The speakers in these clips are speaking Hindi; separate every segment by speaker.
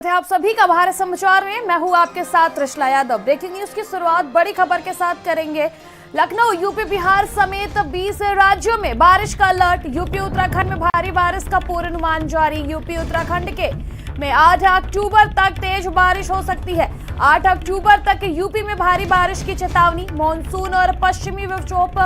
Speaker 1: आप सभी का भारत समाचार में मैं हूं आपके साथ त्रिशला यादव। ब्रेकिंग न्यूज की शुरुआत बड़ी खबर के साथ करेंगे। लखनऊ, यूपी, बिहार समेत 20 राज्यों में बारिश का अलर्ट। यूपी उत्तराखंड में भारी बारिश का पूर्वानुमान जारी। यूपी उत्तराखंड में 8 अक्टूबर तक तेज बारिश हो सकती है। 8 अक्टूबर तक यूपी में भारी बारिश की चेतावनी। मानसून और पश्चिमी विक्षोभ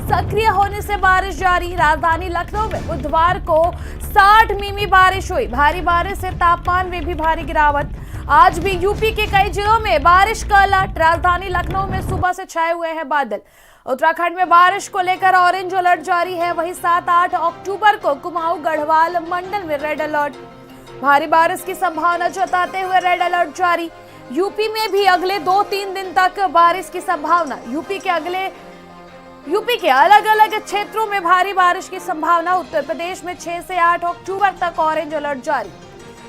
Speaker 1: सक्रिय होने से बारिश जारी। राजधानी लखनऊ में बुधवार को 60 मिमी बारिश हुई। भारी बारिश से तापमान में भी भारी गिरावट। आज भी यूपी के कई जिलों में बारिश का अलर्ट। राजधानी लखनऊ में सुबह से छाए हुए हैं बादल। उत्तराखंड में बारिश को लेकर ऑरेंज अलर्ट जारी है। वहीं 7-8 अक्टूबर को कुमाऊं गढ़वाल मंडल में रेड अलर्ट। भारी बारिश की संभावना जताते हुए रेड अलर्ट जारी। यूपी में भी अगले 2-3 दिन तक बारिश की संभावना। यूपी के अलग अलग क्षेत्रों में भारी बारिश की संभावना। उत्तर प्रदेश में 6 से 8 अक्टूबर तक ऑरेंज अलर्ट जारी।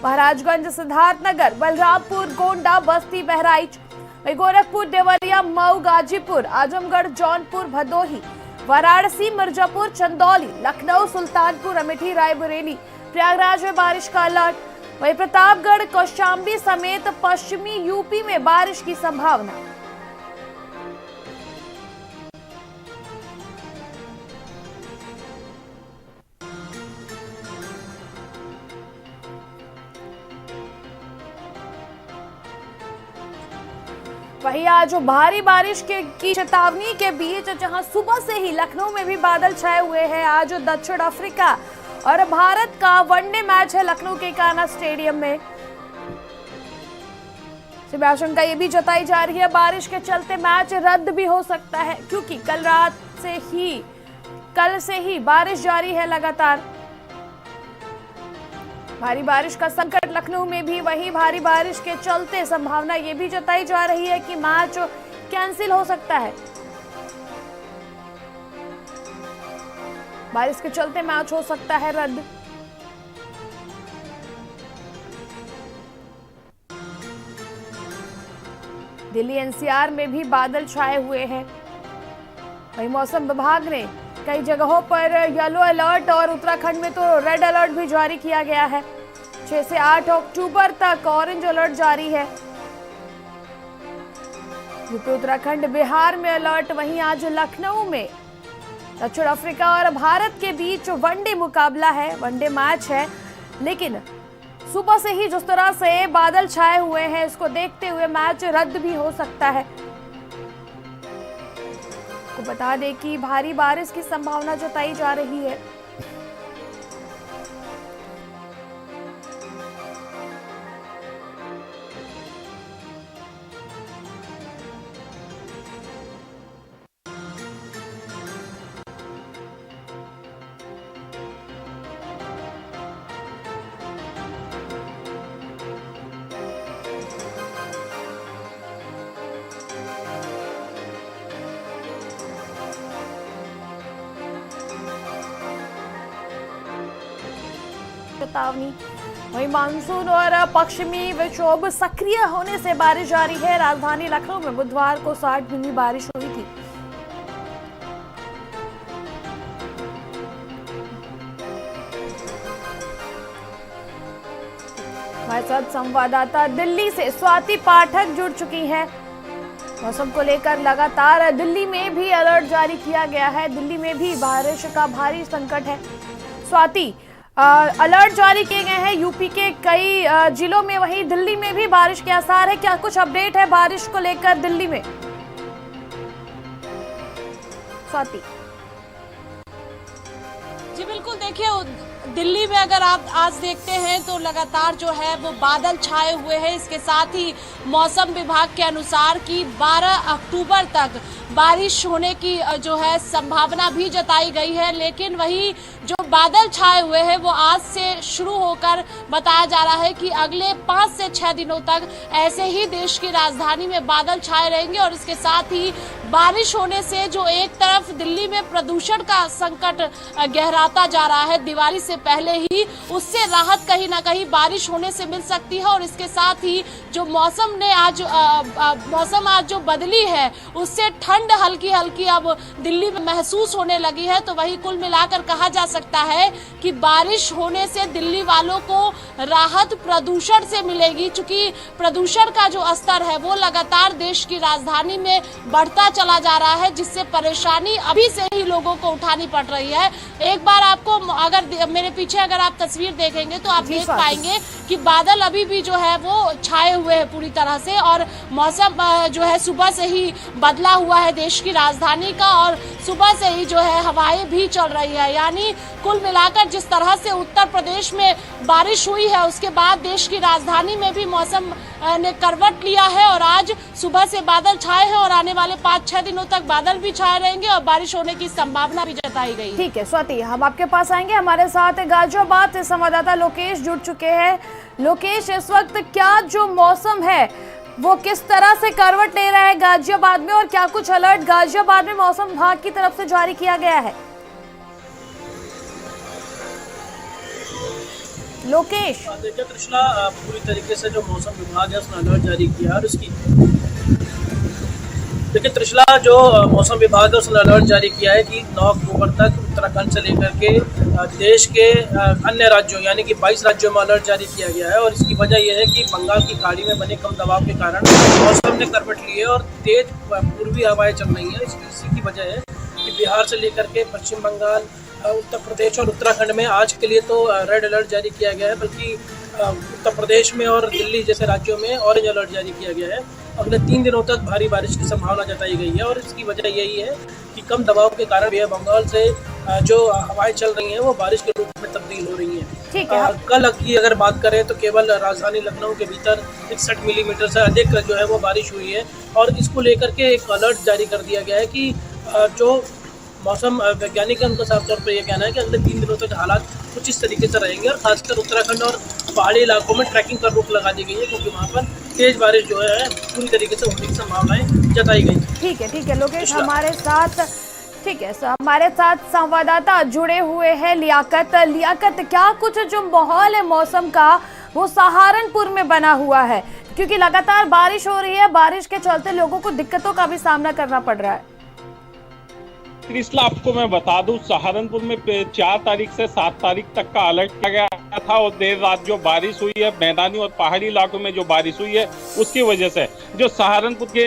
Speaker 1: महाराजगंज, सिद्धार्थनगर, बलरामपुर, गोंडा, बस्ती, बहराइच, गोरखपुर, देवरिया, मऊ, गाजीपुर, आजमगढ़, जौनपुर, भदोही, वाराणसी, मिर्जापुर, चंदौली, लखनऊ, सुल्तानपुर, अमेठी, रायबरेली, प्रयागराज में बारिश का अलर्ट। वहीं प्रतापगढ़, कौशांबी समेत पश्चिमी यूपी में बारिश की संभावना। वहीं आज भारी बारिश की चेतावनी के बीच जहां सुबह से ही लखनऊ में भी बादल छाए हुए हैं। आज दक्षिण अफ्रीका और भारत का वनडे मैच है लखनऊ के कान्हा स्टेडियम में। आशंका ये भी जताई जा रही है बारिश के चलते मैच रद्द भी हो सकता है, क्योंकि कल से ही बारिश जारी है लगातार। भारी बारिश का संकट लखनऊ में भी। वही भारी बारिश के चलते संभावना ये भी जताई जा रही है कि मैच कैंसिल हो सकता है। बारिश के चलते मैच हो सकता है रद्द। दिल्ली एनसीआर में भी बादल छाए हुए हैं। वहीं मौसम विभाग ने कई जगहों पर येलो अलर्ट और उत्तराखंड में तो रेड अलर्ट भी जारी किया गया है। 6 से 8 अक्टूबर तक ऑरेंज अलर्ट जारी है। यूपी, उत्तराखंड, बिहार में अलर्ट। वहीं आज लखनऊ में दक्षिण अफ्रीका और भारत के बीच वनडे मुकाबला है, वनडे मैच है। लेकिन सुबह से ही जिस तरह से बादल छाए हुए हैं, इसको देखते हुए मैच रद्द भी हो सकता है। को बता दें कि भारी बारिश की संभावना जताई जा रही है। चेतावनी। वहीं मानसून और पश्चिमी विक्षोभ सक्रिय होने से बारिश जारी है। राजधानी लखनऊ में बुधवार को 60 मिमी बारिश हुई थी। हमारे साथ संवाददाता दिल्ली से स्वाति पाठक जुड़ चुकी हैं। मौसम को लेकर लगातार दिल्ली में भी अलर्ट जारी किया गया है। दिल्ली में भी बारिश का भारी संकट है। स्वाति, अलर्ट जारी किए गए हैं यूपी के कई जिलों में, वहीं दिल्ली में भी बारिश के आसार है। क्या कुछ अपडेट है बारिश को लेकर दिल्ली में, स्वाति?
Speaker 2: जी बिल्कुल, देखिए दिल्ली में अगर आप आज देखते हैं तो लगातार जो है वो बादल छाए हुए हैं। इसके साथ ही मौसम विभाग के अनुसार कि 12 अक्टूबर तक बारिश होने की जो है संभावना भी जताई गई है। लेकिन वही जो बादल छाए हुए हैं वो आज से शुरू होकर बताया जा रहा है कि अगले 5 से 6 दिनों तक ऐसे ही देश की राजधानी में बादल छाए रहेंगे। और इसके साथ ही बारिश होने से जो एक तरफ दिल्ली में प्रदूषण का संकट गहराता जा रहा है दिवाली से पहले ही, उससे राहत कहीं ना कहीं बारिश होने से मिल सकती है। और इसके साथ ही जो मौसम आज जो बदली है उससे ठंड हल्की हल्की अब दिल्ली में महसूस होने लगी है। तो वही कुल मिलाकर कहा जा सकता जाता है कि बारिश होने से दिल्ली वालों को राहत प्रदूषण से मिलेगी, क्योंकि प्रदूषण का जो स्तर है वो लगातार देश की राजधानी में बढ़ता चला जा रहा है, जिससे परेशानी अभी से ही लोगों को उठानी पड़ रही है। एक बार आपको अगर मेरे पीछे अगर आप तस्वीर देखेंगे तो आप देख पाएंगे कि बादल अभी भी जो है वो छाए हुए हैं पूरी तरह से, और मौसम जो है सुबह से ही बदला हुआ है देश की राजधानी का, और सुबह से ही जो है हवाएं भी चल रही है। यानी कुल मिलाकर जिस तरह से उत्तर प्रदेश में बारिश हुई है, उसके बाद देश की राजधानी में भी मौसम ने करवट लिया है, और आज सुबह से बादल छाए हैं और आने वाले 5-6 दिनों तक बादल भी छाए रहेंगे और बारिश होने की संभावना भी जताई गई।
Speaker 1: ठीक है स्वाति, हम आपके पास आएंगे। हमारे साथ गाजियाबाद से संवाददाता लोकेश जुड़ चुके हैं। लोकेश, इस वक्त क्या जो मौसम है वो किस तरह से करवट ले रहा है गाजियाबाद में, और क्या कुछ अलर्ट गाजियाबाद में मौसम विभाग की तरफ से जारी किया गया है? लोकेश,
Speaker 3: देखिए कृष्णा, पूरी तरीके से जो मौसम विभाग है उसने अलर्ट जारी किया, और उसकी देखिए त्रिशला जो मौसम विभाग है उसने अलर्ट जारी किया है कि 9 अक्टूबर तक उत्तराखंड से लेकर के देश के अन्य राज्यों यानी कि 22 राज्यों में अलर्ट जारी किया गया है। और इसकी वजह यह है कि बंगाल की खाड़ी में बने कम दबाव के कारण मौसम ने करवट ली है और तेज पूर्वी हवाएं चल रही हैं। इसी की वजह है कि बिहार से लेकर के पश्चिम बंगाल, उत्तर प्रदेश और उत्तराखंड में आज के लिए तो रेड अलर्ट जारी किया गया है, बल्कि उत्तर प्रदेश में और दिल्ली जैसे राज्यों में ऑरेंज अलर्ट जारी किया गया है। अगले 3 दिनों तक भारी बारिश की संभावना जताई गई है, और इसकी वजह यही है कि कम दबाव के कारण भी बंगाल से जो हवाएं चल रही हैं वो बारिश के रूप में तब्दील हो रही हैं।
Speaker 1: ठीक है।
Speaker 3: कल की अगर बात करें तो केवल राजधानी लखनऊ के भीतर 61 मिलीमीटर से अधिक जो है वो बारिश हुई है, और इसको लेकर के एक अलर्ट जारी कर दिया गया है कि जो मौसम वैज्ञानिक है उनका साफ तौर पर यह कहना है कि अगले 3 दिनों तक हालात कुछ इस तरीके से रहेंगे, और खासकर उत्तराखंड और पहाड़ी इलाकों में ट्रैकिंग पर रोक लगा दी गई है, क्योंकि वहाँ पर तेज बारिश जो है पूरी तरीके से होने की संभावनाएं जताई गई।
Speaker 1: ठीक है लोकेश, हमारे साथ हमारे साथ संवाददाता जुड़े हुए हैं लियाकत। क्या कुछ जो माहौल है मौसम का वो सहारनपुर में बना हुआ है, क्योंकि लगातार बारिश हो रही है, बारिश के चलते लोगों को दिक्कतों का भी सामना करना पड़ रहा है।
Speaker 4: त्रिशला, आपको मैं बता दूं, सहारनपुर में 4 तारीख से 7 तारीख तक का अलर्ट किया गया था, और देर रात जो बारिश हुई है मैदानी और पहाड़ी इलाकों में जो बारिश हुई है उसकी वजह से जो सहारनपुर के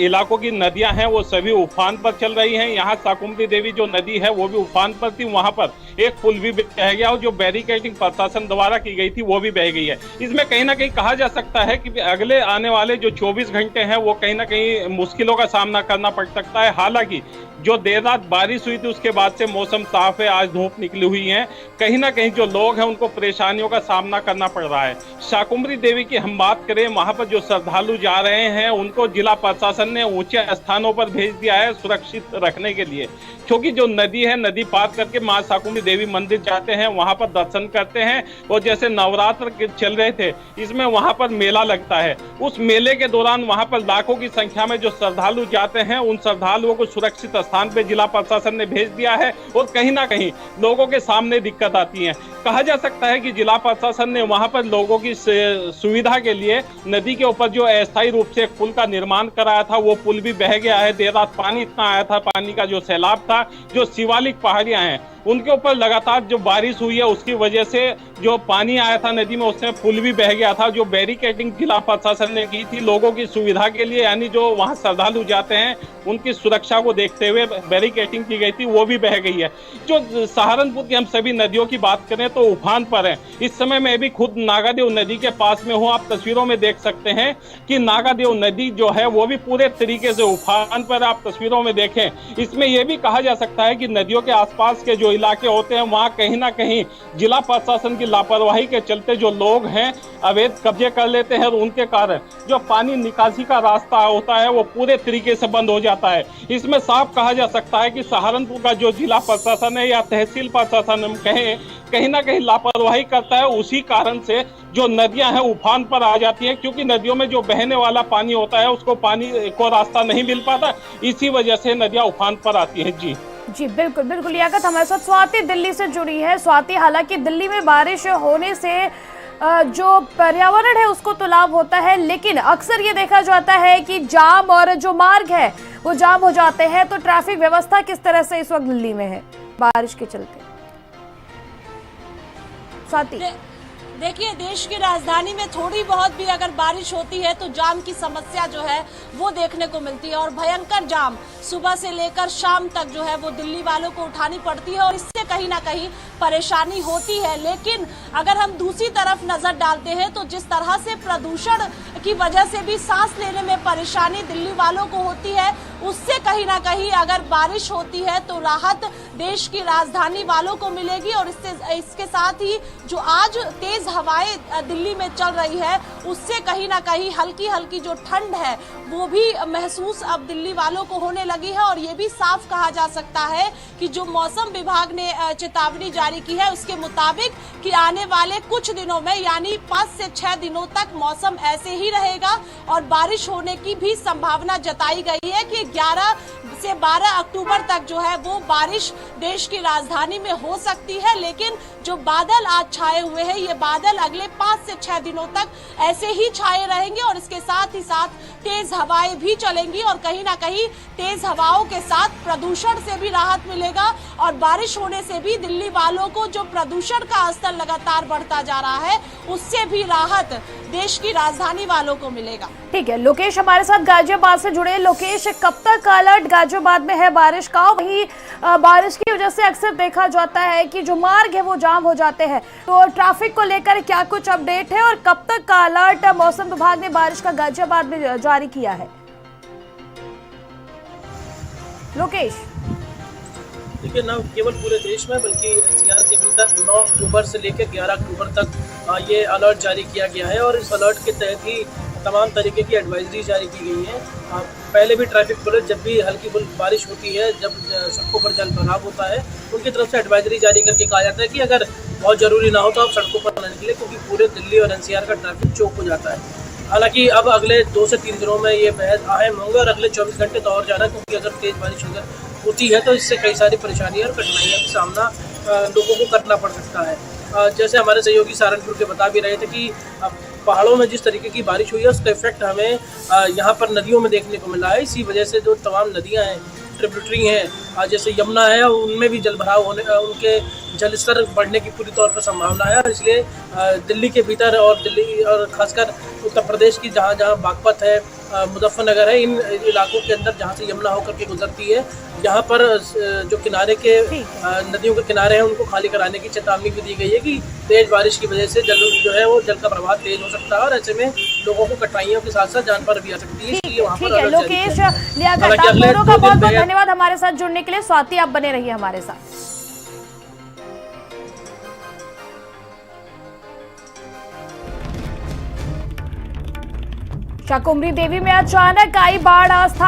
Speaker 4: इलाकों की नदियां हैं वो सभी उफान पर चल रही हैं। यहाँ शाकुंभरी देवी जो नदी है वो भी उफान पर थी, वहां पर एक पुल भी बह गया, और जो बैरिकेडिंग प्रशासन द्वारा की गई थी वो भी बह गई है। इसमें कहीं ना कहीं कहा जा सकता है कि अगले आने वाले जो 24 घंटे हैं वो कहीं ना कहीं मुश्किलों का सामना करना पड़ सकता है। हालांकि जो देर रात बारिश हुई थी उसके बाद से मौसम साफ है, आज धूप निकली हुई है। कहीं ना कहीं जो लोग हैं उनको परेशानियों का सामना करना पड़ रहा है। शाकुंभरी देवी की हम बात करें, वहां पर जो श्रद्धालु जा रहे हैं उनको जिला प्रशासन ने ऊंचे स्थानों पर भेज दिया है सुरक्षित रखने के लिए, क्योंकि जो नदी है, नदी पार करके मां शाकुंभरी देवी मंदिर जाते हैं, वहां पर दर्शन करते हैं, और जैसे नवरात्र चल रहे थे इसमें वहां पर मेला लगता है। उस मेले के दौरान वहां पर लाखों की संख्या में जो श्रद्धालु जाते हैं उन श्रद्धालुओं को सुरक्षित स्थान पे जिला प्रशासन ने भेज दिया है, और कहीं ना कहीं लोगों के सामने दिक्कत आती है। कहा जा सकता है कि जिला प्रशासन ने वहां पर लोगों की सुविधा के लिए नदी के ऊपर जो अस्थायी रूप से एक पुल का निर्माण कराया था वो पुल भी बह गया है। देर रात पानी इतना आया था, पानी का जो सैलाब था, जो शिवालिक पहाड़ियां हैं उनके ऊपर लगातार जो बारिश हुई है उसकी वजह से जो पानी आया था नदी में उसमें पुल भी बह गया था। जो बैरिकेडिंग जिला प्रशासन ने की थी लोगों की सुविधा के लिए, यानी जो वहां श्रद्धालु जाते हैं उनकी सुरक्षा को देखते हुए बैरिकेडिंग की गई थी, वो भी बह गई है। जो सहारनपुर की हम सभी नदियों की बात करें तो उफान पर है। इस समय मैं भी खुद नागादेव नदी के पास में हूँ। आप तस्वीरों में देख सकते हैं कि नागादेव नदी जो है वो भी पूरे तरीके से उफान पर, आप तस्वीरों में देखें। इसमें यह भी कहा जा सकता है कि नदियों के आसपास के जो इलाके होते हैं वहां कहीं ना कहीं जिला प्रशासन की लापरवाही के चलते जो लोग हैं अवैध कब्जे कर लेते हैं, और उनके कारण जो पानी निकासी का रास्ता होता है वो पूरे तरीके से बंद हो जाता है। इसमें साफ कहा जा सकता है कि सहारनपुर का जो जिला प्रशासन है या तहसील प्रशासन हम कहें, कहीं ना कहीं लापरवाही करता है। उसी कारण से जो नदियां हैं उफान पर आ जाती हैं, क्योंकि नदियों में जो बहने वाला पानी होता है उसको पानी को रास्ता नहीं मिल पाता, इसी वजह से नदियां उफान पर आती हैं।
Speaker 1: जी बिल्कुल लियाकत, हमारे साथ स्वाति दिल्ली से जुड़ी है। स्वाति, हालांकि दिल्ली में बारिश होने से जो पर्यावरण है उसको तो लाभ होता है, लेकिन अक्सर ये देखा जाता है कि जाम और जो मार्ग है वो जाम हो जाते हैं। तो ट्रैफिक व्यवस्था किस तरह से इस वक्त दिल्ली में है बारिश के चलते? स्वाति।
Speaker 2: देखिए, देश की राजधानी में थोड़ी बहुत भी अगर बारिश होती है तो जाम की समस्या जो है वो देखने को मिलती है और भयंकर जाम सुबह से लेकर शाम तक जो है वो दिल्ली वालों को उठानी पड़ती है और इससे कहीं ना कहीं परेशानी होती है। लेकिन अगर हम दूसरी तरफ नजर डालते हैं तो जिस तरह से प्रदूषण की वजह से भी सांस लेने में परेशानी दिल्ली वालों को होती है, उससे कहीं ना कहीं अगर बारिश होती है तो राहत देश की राजधानी वालों को मिलेगी। और इसके साथ ही जो आज तेज हवाएं दिल्ली में चल रही है उससे कहीं ना कहीं हल्की हल्की जो ठंड है वो भी महसूस अब दिल्ली वालों को होने लगी है। और ये भी साफ कहा जा सकता है कि जो मौसम विभाग ने चेतावनी जारी की है उसके मुताबिक कि आने वाले कुछ दिनों में यानी 5 से 6 दिनों तक मौसम ऐसे ही रहेगा और बारिश होने की भी संभावना जताई गई है कि 11 से 12 अक्टूबर तक जो है वो बारिश देश की राजधानी में हो सकती है। लेकिन जो बादल आज छाए हुए हैं ये बादल अगले 5 से 6 दिनों तक ऐसे ही छाए रहेंगे और इसके साथ ही साथ तेज हवाएं भी चलेंगी और कहीं ना कहीं तेज हवाओं के साथ प्रदूषण से भी राहत मिलेगा और बारिश होने से भी दिल्ली वालों को जो प्रदूषण का स्तर लगातार बढ़ता जा रहा है उससे भी राहत देश की राजधानी वालों को मिलेगा।
Speaker 1: ठीक है, लोकेश हमारे साथ गाजियाबाद से जुड़े। लोकेश, कब तक अलर्ट गाजियाबाद में है बारिश का? वही बारिश की वजह से अक्सर देखा जाता है कि जो मार्ग है वो जाम हो जाते हैं, तो ट्रैफिक को लेकर क्या कुछ अपडेट है और कब तक का अलर्ट मौसम विभाग ने बारिश का गाजियाबाद में जारी किया है? लोकेश।
Speaker 3: देखिए, न केवल पूरे देश में बल्कि एनसीआर के भीतर 9 अक्टूबर से लेकर 11 अक्टूबर तक ये अलर्ट जारी किया गया है और इस अलर्ट के तहत ही तमाम तरीके की एडवाइजरी जारी की गई है। पहले भी ट्रैफिक पुलिस जब भी हल्की बारिश होती है, जब सड़कों पर जल भराव होता है, उनकी तरफ से एडवाइजरी जारी करके कहा जाता है कि अगर बहुत ज़रूरी ना हो तो आप सड़कों पर न निकले, क्योंकि पूरे दिल्ली और एनसीआर का ट्रैफिक चौक हो जाता है। हालांकि अब अगले 2 से 3 दिनों में ये बहस अहम होंगे और अगले 24 घंटे तो और ज़्यादा, क्योंकि अगर तेज़ बारिश होती है तो इससे कई सारी परेशानियाँ और कठिनाइयों का सामना लोगों को करना पड़ सकता है। जैसे हमारे सहयोगी सहारनपुर के बता भी रहे थे कि पहाड़ों में जिस तरीके की बारिश हुई है उसका इफेक्ट हमें यहाँ पर नदियों में देखने को मिला है। इसी वजह से जो तमाम नदियाँ हैं, ट्रिब्यूटरी हैं, जैसे यमुना है, उनमें भी जल भराव होने, उनके जल स्तर बढ़ने की पूरी तौर पर संभावना है। और इसलिए दिल्ली के भीतर और दिल्ली और खासकर उत्तर प्रदेश की जहाँ जहाँ बागपत है, मुजफ्फरनगर है, इन इलाकों के अंदर जहाँ से यमुना होकर के गुजरती है, यहाँ पर जो किनारे के नदियों के किनारे हैं उनको खाली कराने की चेतावनी भी दी गई है कि तेज बारिश की वजह से जल जो है वो जल का प्रवाह तेज हो सकता है और ऐसे में लोगों को कठिनाइयों के साथ साथ जान पर भी आ सकती है। इसलिए वहाँ पर
Speaker 1: लोकेश, लियाकत, आप दोनों का बहुत बहुत धन्यवाद हमारे साथ जुड़ने के लिए। स्वाति, आप बने रहिए हमारे साथ। शाकुंभरी देवी में अचानक आई बाढ़, अस्थायी